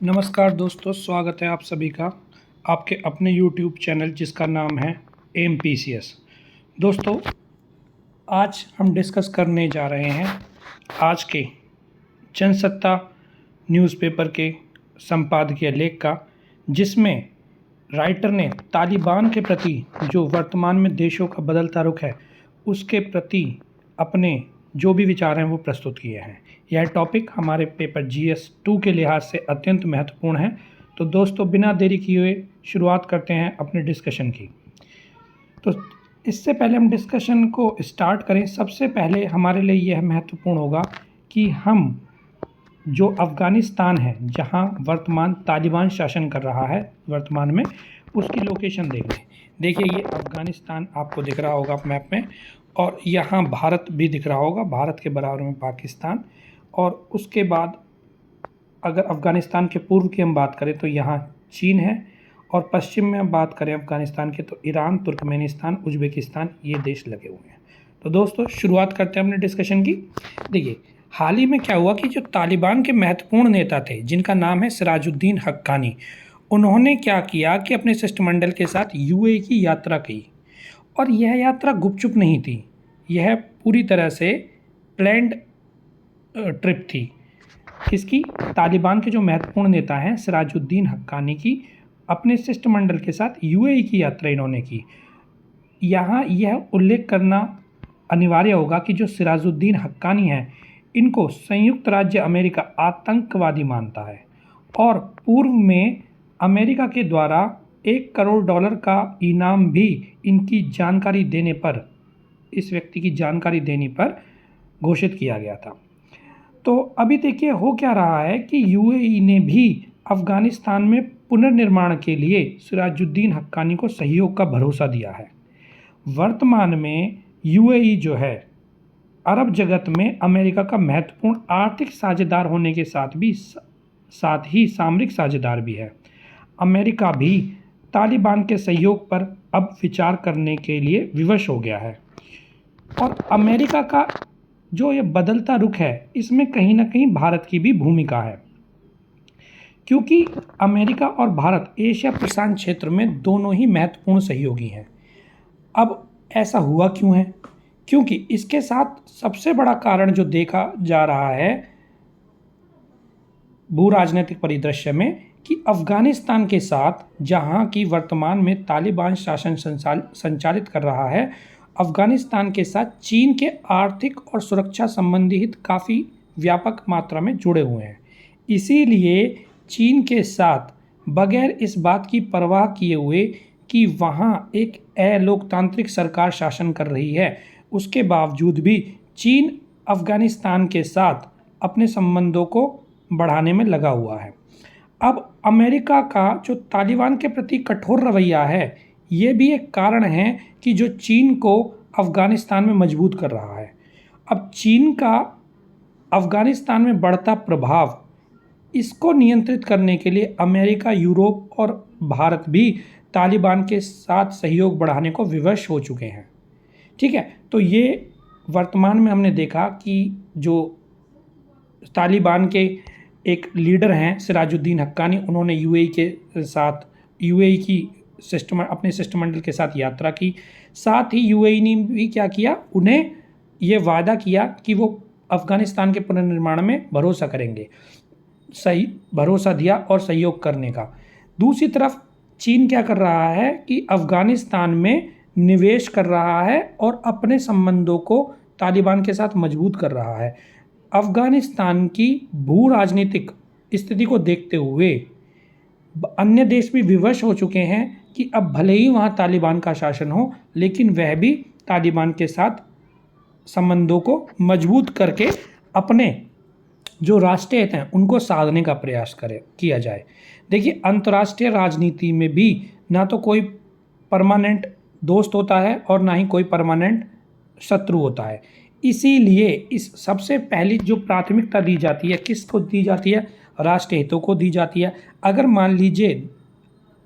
नमस्कार दोस्तों, स्वागत है आप सभी का आपके अपने यूट्यूब चैनल जिसका नाम है MPCS। दोस्तों, आज हम डिस्कस करने जा रहे हैं आज के जनसत्ता न्यूज़पेपर के संपादकीय लेख का, जिसमें राइटर ने तालिबान के प्रति जो वर्तमान में देशों का बदलता रुख है उसके प्रति अपने जो भी विचार हैं वो प्रस्तुत किए हैं। यह टॉपिक हमारे पेपर GS2 के लिहाज से अत्यंत महत्वपूर्ण है। तो दोस्तों, बिना देरी किए हुए शुरुआत करते हैं अपने डिस्कशन की। तो इससे पहले हम डिस्कशन को स्टार्ट करें, सबसे पहले हमारे लिए यह महत्वपूर्ण होगा कि हम जो अफ़गानिस्तान है, जहां वर्तमान तालिबान शासन कर रहा है वर्तमान में, उसकी लोकेशन देख लें। देखिए, ये अफ़गानिस्तान आपको दिख रहा होगा मैप में, और यहाँ भारत भी दिख रहा होगा, भारत के बराबर में पाकिस्तान। और उसके बाद अगर अफ़गानिस्तान के पूर्व की हम बात करें तो यहाँ चीन है, और पश्चिम में हम बात करें अफ़गानिस्तान के तो ईरान, तुर्कमेनिस्तान, उज़्बेकिस्तान, ये देश लगे हुए हैं। तो दोस्तों, शुरुआत करते हैं अपने डिस्कशन की। देखिए, हाल ही में क्या हुआ कि जो तालिबान के महत्वपूर्ण नेता थे जिनका नाम है सिराजुद्दीन हक्कानी, उन्होंने क्या किया कि अपने शिष्टमंडल के साथ UAE की यात्रा की। और यह यात्रा गुपचुप नहीं थी, यह पूरी तरह से प्लान्ड ट्रिप थी। किसकी? तालिबान के जो महत्वपूर्ण नेता हैं सिराजुद्दीन हक्कानी की, अपने शिष्टमंडल के साथ UAE की यात्रा इन्होंने की। यहाँ यह उल्लेख करना अनिवार्य होगा कि जो सिराजुद्दीन हक्कानी हैं, इनको संयुक्त राज्य अमेरिका आतंकवादी मानता है, और पूर्व में अमेरिका के द्वारा $1 करोड़ का इनाम भी इनकी जानकारी देने पर, इस व्यक्ति की जानकारी देने पर घोषित किया गया था। तो अभी देखिए हो क्या रहा है कि UAE ने भी अफ़गानिस्तान में पुनर्निर्माण के लिए सिराजुद्दीन हक्कानी को सहयोग का भरोसा दिया है। वर्तमान में UAE जो है, अरब जगत में अमेरिका का महत्वपूर्ण आर्थिक साझेदार होने के साथ ही सामरिक साझेदार भी है। अमेरिका भी तालिबान के सहयोग पर अब विचार करने के लिए विवश हो गया है। और अमेरिका का जो ये बदलता रुख है, इसमें कहीं ना कहीं भारत की भी भूमिका है, क्योंकि अमेरिका और भारत एशिया प्रशांत क्षेत्र में दोनों ही महत्वपूर्ण सहयोगी हैं। अब ऐसा हुआ क्यों है? क्योंकि इसके साथ सबसे बड़ा कारण जो देखा जा रहा है भू राजनीतिक परिदृश्य में, कि अफ़गानिस्तान के साथ जहां की वर्तमान में तालिबान शासन संचालित कर रहा है, अफ़गानिस्तान के साथ चीन के आर्थिक और सुरक्षा संबंधी हित काफ़ी व्यापक मात्रा में जुड़े हुए हैं। इसीलिए चीन के साथ बगैर इस बात की परवाह किए हुए कि वहाँ एक अलोकतांत्रिक सरकार शासन कर रही है, उसके बावजूद भी चीन अफ़गानिस्तान के साथ अपने संबंधों को बढ़ाने में लगा हुआ है। अब अमेरिका का जो तालिबान के प्रति कठोर रवैया है, ये भी एक कारण है कि जो चीन को अफ़गानिस्तान में मजबूत कर रहा है। अब चीन का अफ़गानिस्तान में बढ़ता प्रभाव, इसको नियंत्रित करने के लिए अमेरिका, यूरोप और भारत भी तालिबान के साथ सहयोग बढ़ाने को विवश हो चुके हैं। ठीक है, तो ये वर्तमान में हमने देखा कि जो तालिबान के एक लीडर हैं सिराजुद्दीन हक्कानी, उन्होंने UAE की अपने शिष्टमंडल के साथ यात्रा की। साथ ही UAE ने भी क्या किया, उन्हें ये वादा किया कि वो अफ़गानिस्तान के पुनर्निर्माण में भरोसा करेंगे, सही भरोसा दिया और सहयोग करने का। दूसरी तरफ चीन क्या कर रहा है कि अफ़गानिस्तान में निवेश कर रहा है और अपने संबंधों को तालिबान के साथ मजबूत कर रहा है। अफ़गानिस्तान की भू राजनीतिक स्थिति को देखते हुए अन्य देश भी विवश हो चुके हैं कि अब भले ही वहाँ तालिबान का शासन हो, लेकिन वह भी तालिबान के साथ संबंधों को मजबूत करके अपने जो राष्ट्रीय हित हैं उनको साधने का प्रयास किया जाए। देखिए, अंतर्राष्ट्रीय राजनीति में भी ना तो कोई परमानेंट दोस्त होता है और ना ही कोई परमानेंट शत्रु होता है। इसीलिए इस सबसे पहली जो प्राथमिकता दी जाती है, किसको दी जाती है? राष्ट्रीय हितों को दी जाती है। अगर मान लीजिए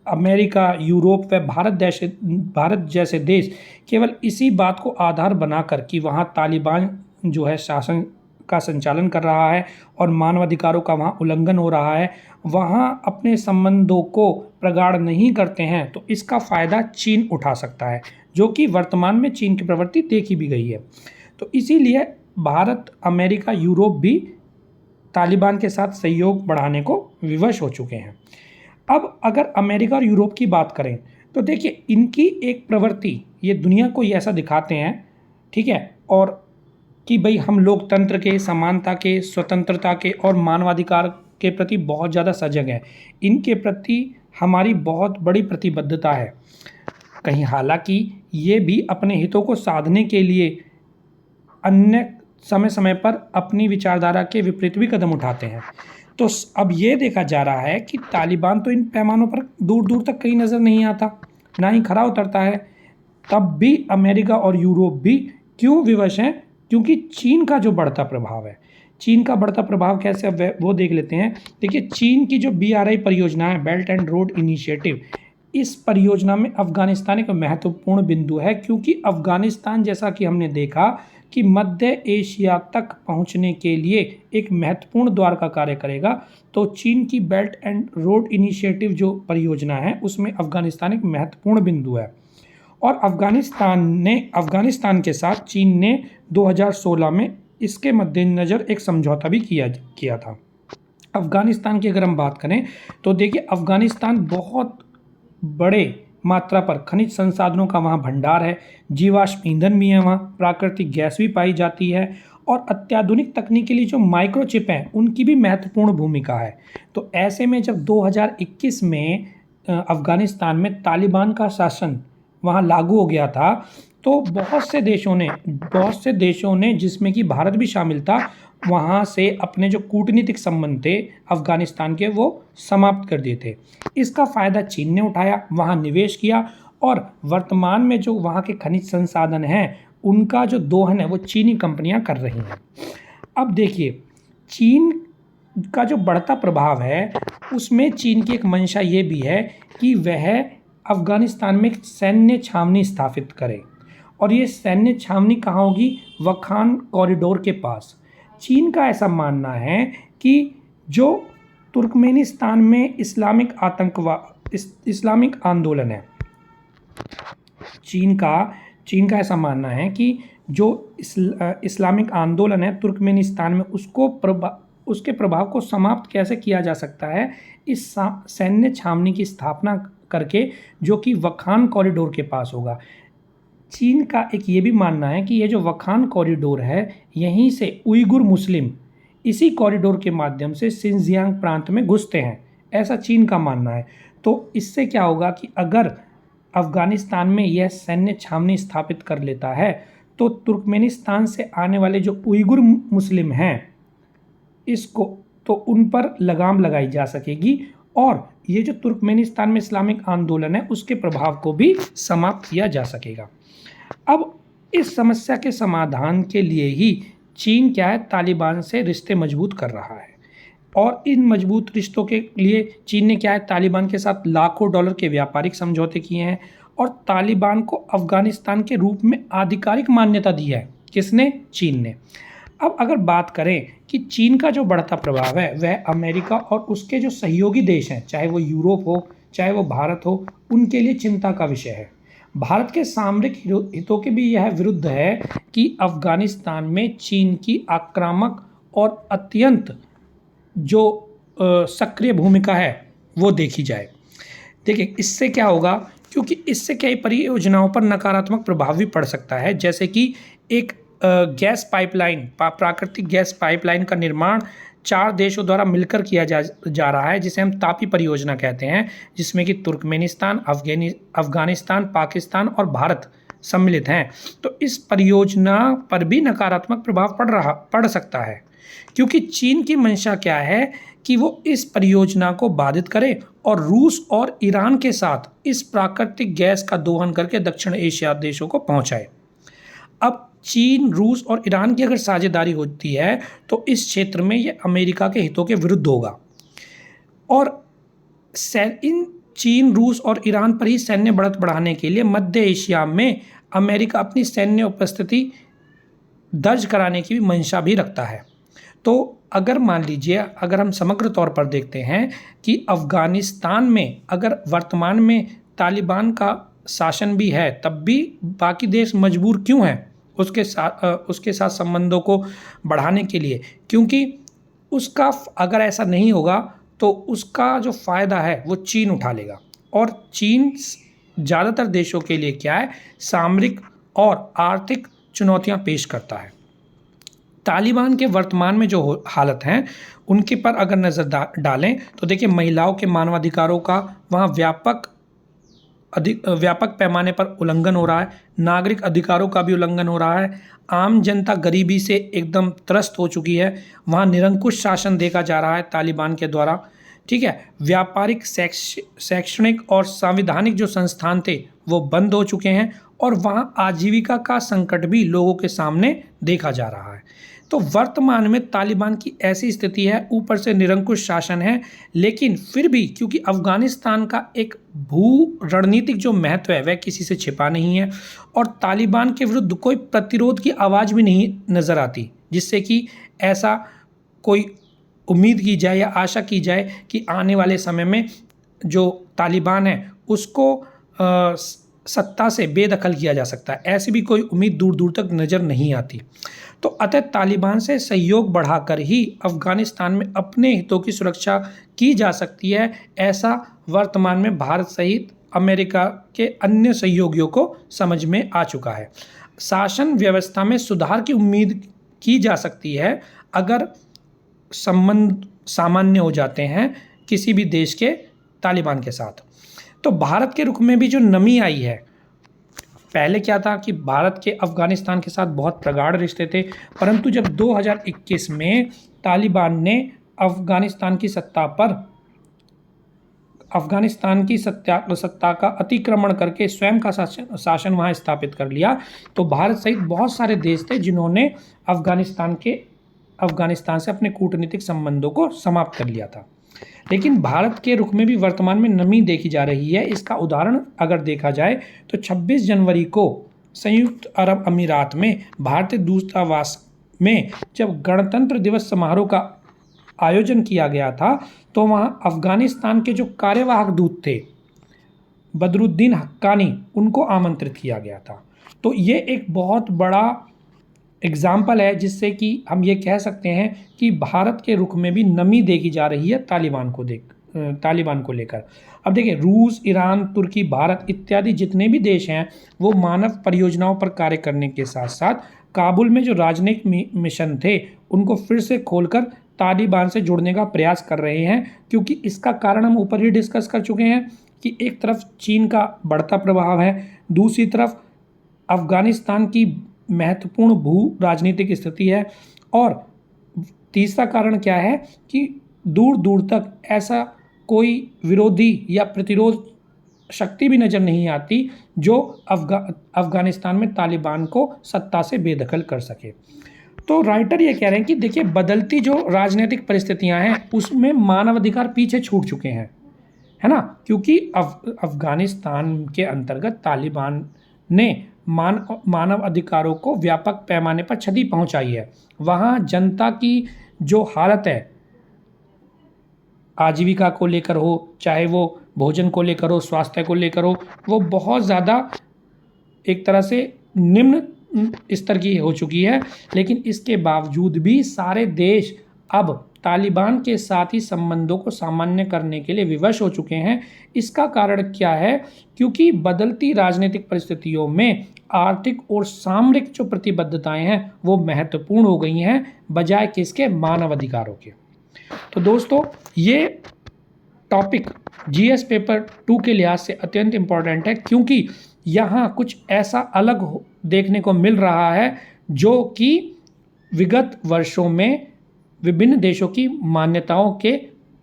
अमेरिका, यूरोप व भारत जैसे देश केवल इसी बात को आधार बनाकर कि वहाँ तालिबान जो है शासन का संचालन कर रहा है और मानवाधिकारों का वहाँ उल्लंघन हो रहा है, वहाँ अपने संबंधों को प्रगाढ़ नहीं करते हैं, तो इसका फ़ायदा चीन उठा सकता है, जो कि वर्तमान में चीन की प्रवृत्ति देखी भी गई है। तो इसीलिए भारत, अमेरिका, यूरोप भी तालिबान के साथ सहयोग बढ़ाने को विवश हो चुके हैं। अब अगर अमेरिका और यूरोप की बात करें तो देखिए, इनकी एक प्रवृत्ति, ये दुनिया को ऐसा दिखाते हैं, ठीक है, और कि भाई हम लोकतंत्र के, समानता के, स्वतंत्रता के और मानवाधिकार के प्रति बहुत ज़्यादा सजग हैं। इनके प्रति हमारी बहुत बड़ी प्रतिबद्धता है। कहीं हालांकि ये भी अपने हितों को साधने के लिए अन्य समय समय पर अपनी विचारधारा के विपरीत भी कदम उठाते हैं। तो अब ये देखा जा रहा है कि तालिबान तो इन पैमानों पर दूर दूर तक कहीं नज़र नहीं आता, ना ही खरा उतरता है। तब भी अमेरिका और यूरोप भी क्यों विवश हैं? क्योंकि चीन का जो बढ़ता प्रभाव है, चीन का बढ़ता प्रभाव कैसे, अब वो देख लेते हैं। देखिए, चीन की जो BRI परियोजना है, बेल्ट एंड रोड इनिशिएटिव, इस परियोजना में अफगानिस्तान एक महत्वपूर्ण बिंदु है, क्योंकि अफगानिस्तान, जैसा कि हमने देखा कि मध्य एशिया तक पहुंचने के लिए एक महत्वपूर्ण द्वार का कार्य करेगा। तो चीन की बेल्ट एंड रोड इनिशिएटिव जो परियोजना है, उसमें अफगानिस्तान एक महत्वपूर्ण बिंदु है। और अफगानिस्तान के साथ चीन ने 2016 में इसके मद्देनज़र एक समझौता भी किया था। अफगानिस्तान की अगर हम बात करें तो देखिए, अफगानिस्तान बहुत बड़े मात्रा पर खनिज संसाधनों का वहाँ भंडार है, जीवाश्म ईंधन भी है, वहाँ प्राकृतिक गैस भी पाई जाती है, और अत्याधुनिक तकनीक के लिए जो माइक्रोचिप हैं उनकी भी महत्वपूर्ण भूमिका है। तो ऐसे में जब 2021 में अफगानिस्तान में तालिबान का शासन वहाँ लागू हो गया था, तो बहुत से देशों ने जिसमें कि भारत भी शामिल था, वहाँ से अपने जो कूटनीतिक संबंध थे अफगानिस्तान के, वो समाप्त कर दिए थे। इसका फ़ायदा चीन ने उठाया, वहाँ निवेश किया, और वर्तमान में जो वहाँ के खनिज संसाधन हैं उनका जो दोहन है वो चीनी कंपनियां कर रही हैं। अब देखिए, चीन का जो बढ़ता प्रभाव है उसमें चीन की एक मंशा ये भी है कि वह अफगानिस्तान में एक सैन्य छावनी स्थापित करे, और ये सैन्य छावनी कहाँ होगी? वखान कॉरिडोर के पास। चीन का ऐसा मानना है कि जो तुर्कमेनिस्तान में इस्लामिक आंदोलन है, चीन का ऐसा मानना है कि जो इस्लामिक आंदोलन है तुर्कमेनिस्तान में, उसके प्रभाव को समाप्त कैसे किया जा सकता है? इस सैन्य छावनी की स्थापना करके, जो कि वखान कॉरिडोर के पास होगा। चीन का एक ये भी मानना है कि ये जो वखान कॉरिडोर है, यहीं से उइगुर मुस्लिम इसी कॉरिडोर के माध्यम से सिंजियांग प्रांत में घुसते हैं, ऐसा चीन का मानना है। तो इससे क्या होगा कि अगर अफगानिस्तान में यह सैन्य छावनी स्थापित कर लेता है, तो तुर्कमेनिस्तान से आने वाले जो उइगुर मुस्लिम हैं, तो उन पर लगाम लगाई जा सकेगी, और ये जो तुर्कमेनिस्तान में इस्लामिक आंदोलन है उसके प्रभाव को भी समाप्त किया जा सकेगा। अब इस समस्या के समाधान के लिए ही चीन क्या है, तालिबान से रिश्ते मजबूत कर रहा है, और इन मजबूत रिश्तों के लिए चीन ने क्या है, तालिबान के साथ लाखों डॉलर के व्यापारिक समझौते किए हैं, और तालिबान को अफगानिस्तान के रूप में आधिकारिक मान्यता दी है। किसने? चीन ने। अब अगर बात करें कि चीन का जो बढ़ता प्रभाव है वह अमेरिका और उसके जो सहयोगी देश हैं, चाहे वो यूरोप हो चाहे वो भारत हो, उनके लिए चिंता का विषय है। भारत के सामरिक हितों के भी यह विरुद्ध है कि अफगानिस्तान में चीन की आक्रामक और अत्यंत जो सक्रिय भूमिका है वो देखी जाए। देखिए, इससे क्या होगा, क्योंकि इससे कई परियोजनाओं पर नकारात्मक प्रभाव भी पड़ सकता है, जैसे कि एक गैस पाइपलाइन, प्राकृतिक गैस पाइपलाइन का निर्माण 4 देशों द्वारा मिलकर किया जा रहा है, जिसे हम तापी परियोजना कहते हैं, जिसमें कि तुर्कमेनिस्तान, अफगानिस्तान, पाकिस्तान और भारत सम्मिलित हैं। तो इस परियोजना पर भी नकारात्मक प्रभाव पड़ सकता है, क्योंकि चीन की मंशा क्या है कि वो इस परियोजना को बाधित करे और रूस और ईरान के साथ इस प्राकृतिक गैस का दोहन करके दक्षिण एशिया देशों को पहुंचाए। अब चीन, रूस और ईरान की अगर साझेदारी होती है तो इस क्षेत्र में ये अमेरिका के हितों के विरुद्ध होगा, और इन चीन, रूस और ईरान पर ही सैन्य बढ़त बढ़ाने के लिए मध्य एशिया में अमेरिका अपनी सैन्य उपस्थिति दर्ज कराने की भी मंशा भी रखता है। तो अगर मान लीजिए, अगर हम समग्र तौर पर देखते हैं कि अफ़गानिस्तान में अगर वर्तमान में तालिबान का शासन भी है, तब भी बाकी देश मजबूर क्यों हैं उसके साथ संबंधों को बढ़ाने के लिए? क्योंकि उसका अगर ऐसा नहीं होगा तो उसका जो फ़ायदा है वो चीन उठा लेगा, और चीन ज़्यादातर देशों के लिए क्या है, सामरिक और आर्थिक चुनौतियां पेश करता है। तालिबान के वर्तमान में जो हालत हैं उनके पर अगर नज़र डालें तो देखिए, महिलाओं के मानवाधिकारों का वहाँ व्यापक पैमाने पर उल्लंघन हो रहा है, नागरिक अधिकारों का भी उल्लंघन हो रहा है, आम जनता गरीबी से एकदम त्रस्त हो चुकी है, वहाँ निरंकुश शासन देखा जा रहा है तालिबान के द्वारा, ठीक है। व्यापारिक, शैक्षणिक और संवैधानिक जो संस्थान थे वो बंद हो चुके हैं, और वहाँ आजीविका का संकट भी लोगों के सामने देखा जा रहा है। तो वर्तमान में तालिबान की ऐसी स्थिति है, ऊपर से निरंकुश शासन है, लेकिन फिर भी क्योंकि अफ़गानिस्तान का एक भू रणनीतिक जो महत्व है वह किसी से छिपा नहीं है, और तालिबान के विरुद्ध कोई प्रतिरोध की आवाज़ भी नहीं नज़र आती, जिससे कि ऐसा कोई उम्मीद की जाए या आशा की जाए कि आने वाले समय में जो तालिबान है उसको सत्ता से बेदखल किया जा सकता है, ऐसी भी कोई उम्मीद दूर दूर तक नज़र नहीं आती। तो अतः तालिबान से सहयोग बढ़ाकर ही अफ़गानिस्तान में अपने हितों की सुरक्षा की जा सकती है, ऐसा वर्तमान में भारत सहित अमेरिका के अन्य सहयोगियों को समझ में आ चुका है। शासन व्यवस्था में सुधार की उम्मीद की जा सकती है अगर संबंध सामान्य हो जाते हैं किसी भी देश के तालिबान के साथ। तो भारत के रुख में भी जो नमी आई है, पहले क्या था कि भारत के अफ़गानिस्तान के साथ बहुत प्रगाढ़ रिश्ते थे, परंतु जब 2021 में तालिबान ने अफ़गानिस्तान की सत्ता का अतिक्रमण करके स्वयं का शासन वहाँ स्थापित कर लिया, तो भारत सहित बहुत सारे देश थे जिन्होंने अफ़गानिस्तान से अपने कूटनीतिक संबंधों को समाप्त कर लिया था। लेकिन भारत के रुख में भी वर्तमान में नमी देखी जा रही है। इसका उदाहरण अगर देखा जाए तो 26 जनवरी को संयुक्त अरब अमीरात में भारतीय दूतावास में जब गणतंत्र दिवस समारोह का आयोजन किया गया था, तो वहाँ अफ़गानिस्तान के जो कार्यवाहक दूत थे बदरुद्दीन हक्कानी, उनको आमंत्रित किया गया था। तो ये एक बहुत बड़ा एग्जाम्पल है जिससे कि हम ये कह सकते हैं कि भारत के रुख में भी नमी देखी जा रही है तालिबान को लेकर। अब देखिए, रूस, ईरान, तुर्की, भारत इत्यादि जितने भी देश हैं वो मानव परियोजनाओं पर कार्य करने के साथ साथ काबुल में जो राजनयिक मिशन थे उनको फिर से खोलकर तालिबान से जुड़ने का प्रयास कर रहे हैं, क्योंकि इसका कारण हम ऊपर ही डिस्कस कर चुके हैं कि एक तरफ चीन का बढ़ता प्रभाव है, दूसरी तरफ अफ़गानिस्तान की महत्वपूर्ण भू राजनीतिक स्थिति है, और तीसरा कारण क्या है कि दूर दूर तक ऐसा कोई विरोधी या प्रतिरोध शक्ति भी नज़र नहीं आती जो अफ़गानिस्तान में तालिबान को सत्ता से बेदखल कर सके। तो राइटर ये कह रहे हैं कि देखिए, बदलती जो राजनीतिक परिस्थितियां हैं उसमें मानवाधिकार पीछे छूट चुके हैं, है ना, क्योंकि अफ़गानिस्तान के अंतर्गत तालिबान ने मानव अधिकारों को व्यापक पैमाने पर क्षति पहुंचाई है। वहाँ जनता की जो हालत है, आजीविका को लेकर हो, चाहे वो भोजन को लेकर हो, स्वास्थ्य को लेकर हो, वो बहुत ज़्यादा एक तरह से निम्न स्तर की हो चुकी है। लेकिन इसके बावजूद भी सारे देश अब तालिबान के साथ ही संबंधों को सामान्य करने के लिए विवश हो चुके हैं। इसका कारण क्या है? क्योंकि बदलती राजनीतिक परिस्थितियों में आर्थिक और सामरिक जो प्रतिबद्धताएं हैं वो महत्वपूर्ण हो गई हैं, बजाय किसके? मानवाधिकारों के। तो दोस्तों, ये टॉपिक जीएस पेपर 2 के लिहाज से अत्यंत इम्पॉर्टेंट है, क्योंकि यहाँ कुछ ऐसा अलग देखने को मिल रहा है जो कि विगत वर्षों में विभिन्न देशों की मान्यताओं के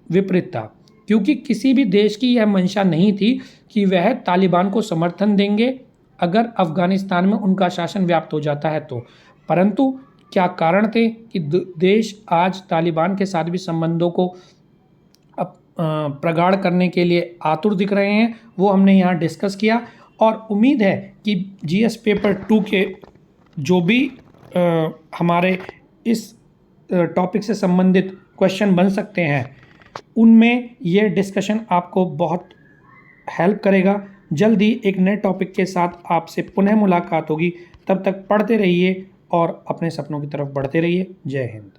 विपरीत था। क्योंकि किसी भी देश की यह मंशा नहीं थी कि वह तालिबान को समर्थन देंगे अगर अफ़गानिस्तान में उनका शासन व्याप्त हो जाता है तो। परंतु क्या कारण थे कि देश आज तालिबान के साथ भी संबंधों को प्रगाढ़ करने के लिए आतुर दिख रहे हैं, वो हमने यहाँ डिस्कस किया। और उम्मीद है कि जीएस पेपर 2 के जो भी हमारे इस टॉपिक से संबंधित क्वेश्चन बन सकते हैं, उनमें ये डिस्कशन आपको बहुत हेल्प करेगा। जल्दी एक नए टॉपिक के साथ आपसे पुनः मुलाकात होगी। तब तक पढ़ते रहिए और अपने सपनों की तरफ बढ़ते रहिए। जय हिंद।